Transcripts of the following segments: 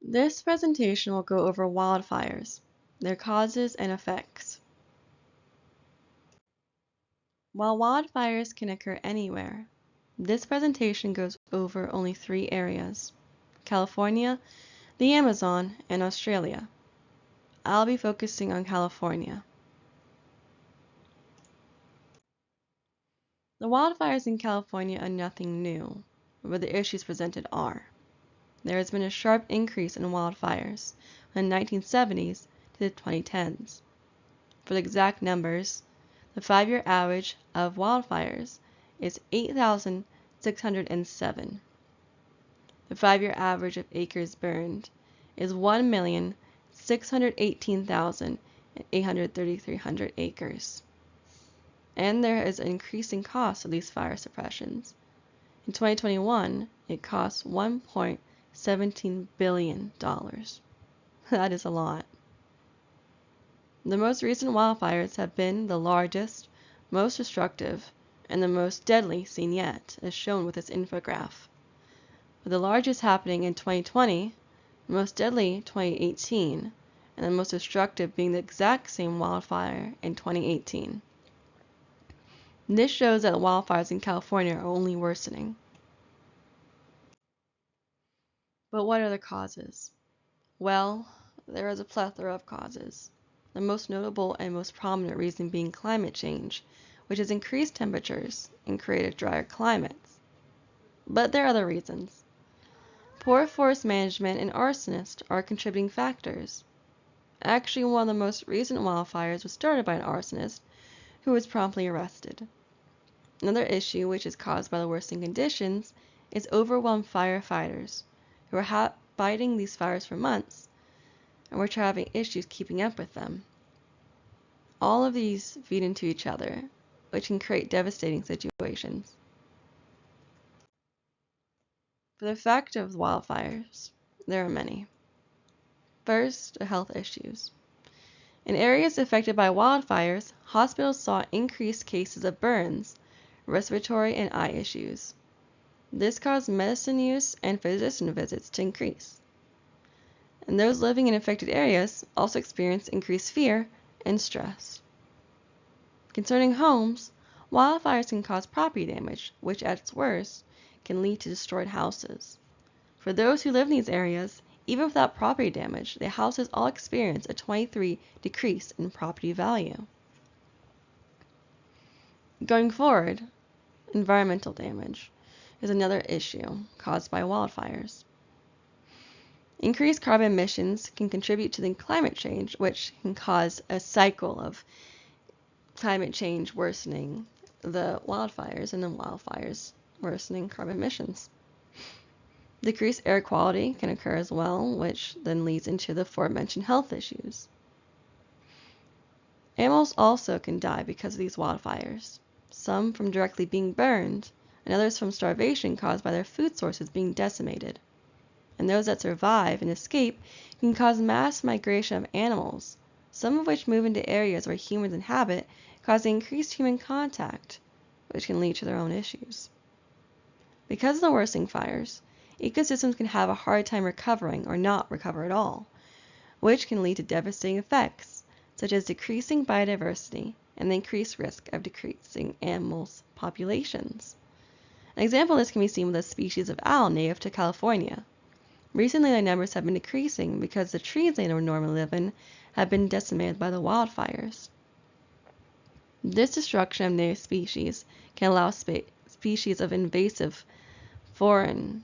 This presentation will go over wildfires, their causes and effects. While wildfires can occur anywhere, this presentation goes over only 3 areas: California, the Amazon, and Australia. I'll be focusing on California. The wildfires in California are nothing new, but the issues presented are. There has been a sharp increase in wildfires from the 1970s to the 2010s. For the exact numbers, the 5-year average of wildfires is 8,607. The 5-year average of acres burned is 1,618,833 acres. And there is an increasing cost of these fire suppressions. In 2021, it cost $1.17 billion. That is a lot. The most recent wildfires have been the largest, most destructive, and the most deadly seen yet, as shown with this infograph. With the largest happening in 2020, the most deadly 2018, and the most destructive being the exact same wildfire in 2018. This shows that wildfires in California are only worsening. But what are the causes? Well, there is a plethora of causes. The most notable and most prominent reason being climate change, which has increased temperatures and created drier climates. But there are other reasons. Poor forest management and arsonists are contributing factors. Actually, one of the most recent wildfires was started by an arsonist who was promptly arrested. Another issue, which is caused by the worsening conditions, is overwhelmed firefighters who are fighting these fires for months and which are having issues keeping up with them. All of these feed into each other, which can create devastating situations. For the effect of wildfires, there are many. First, the health issues. In areas affected by wildfires, hospitals saw increased cases of burns, respiratory and eye issues. This caused medicine use and physician visits to increase. And those living in affected areas also experienced increased fear and stress. Concerning homes, wildfires can cause property damage, which at its worst can lead to destroyed houses. For those who live in these areas, even without property damage, the houses all experience a 23% decrease in property value. Going forward, environmental damage is another issue caused by wildfires. Increased carbon emissions can contribute to the climate change, which can cause a cycle of climate change worsening the wildfires and then wildfires worsening carbon emissions. Decreased air quality can occur as well, which then leads into the aforementioned health issues. Animals also can die because of these wildfires, some from directly being burned, and others from starvation caused by their food sources being decimated. And those that survive and escape can cause mass migration of animals, some of which move into areas where humans inhabit, causing increased human contact, which can lead to their own issues. Because of the worsening fires, ecosystems can have a hard time recovering or not recover at all, which can lead to devastating effects, such as decreasing biodiversity and the increased risk of decreasing animals' populations. An example of this can be seen with a species of owl native to California. Recently, their numbers have been decreasing because the trees they normally live in have been decimated by the wildfires. This destruction of native species can allow species of invasive foreign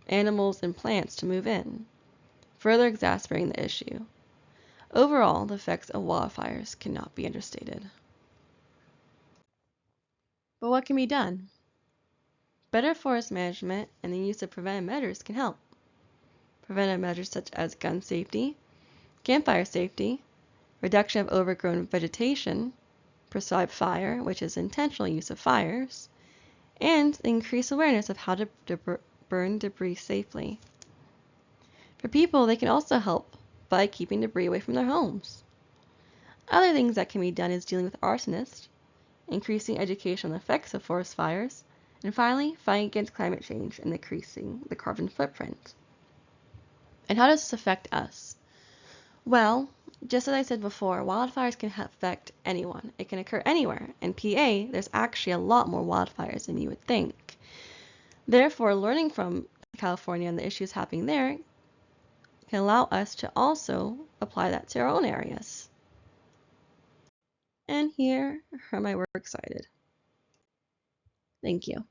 animals and plants to move in, further exacerbating the issue. Overall, the effects of wildfires cannot be understated. But what can be done? Better forest management and the use of preventive measures can help. Preventive measures such as gun safety, campfire safety, reduction of overgrown vegetation, prescribed fire, which is intentional use of fires, and increased awareness of how to burn debris safely. For people, they can also help by keeping debris away from their homes. Other things that can be done is dealing with arsonists, increasing education on the effects of forest fires, and finally, fighting against climate change and decreasing the carbon footprint. And how does this affect us? Well, just as I said before, wildfires can affect anyone. It can occur anywhere. In PA, there's actually a lot more wildfires than you would think. Therefore, learning from California and the issues happening there can allow us to also apply that to our own areas. And here are my works cited. Thank you.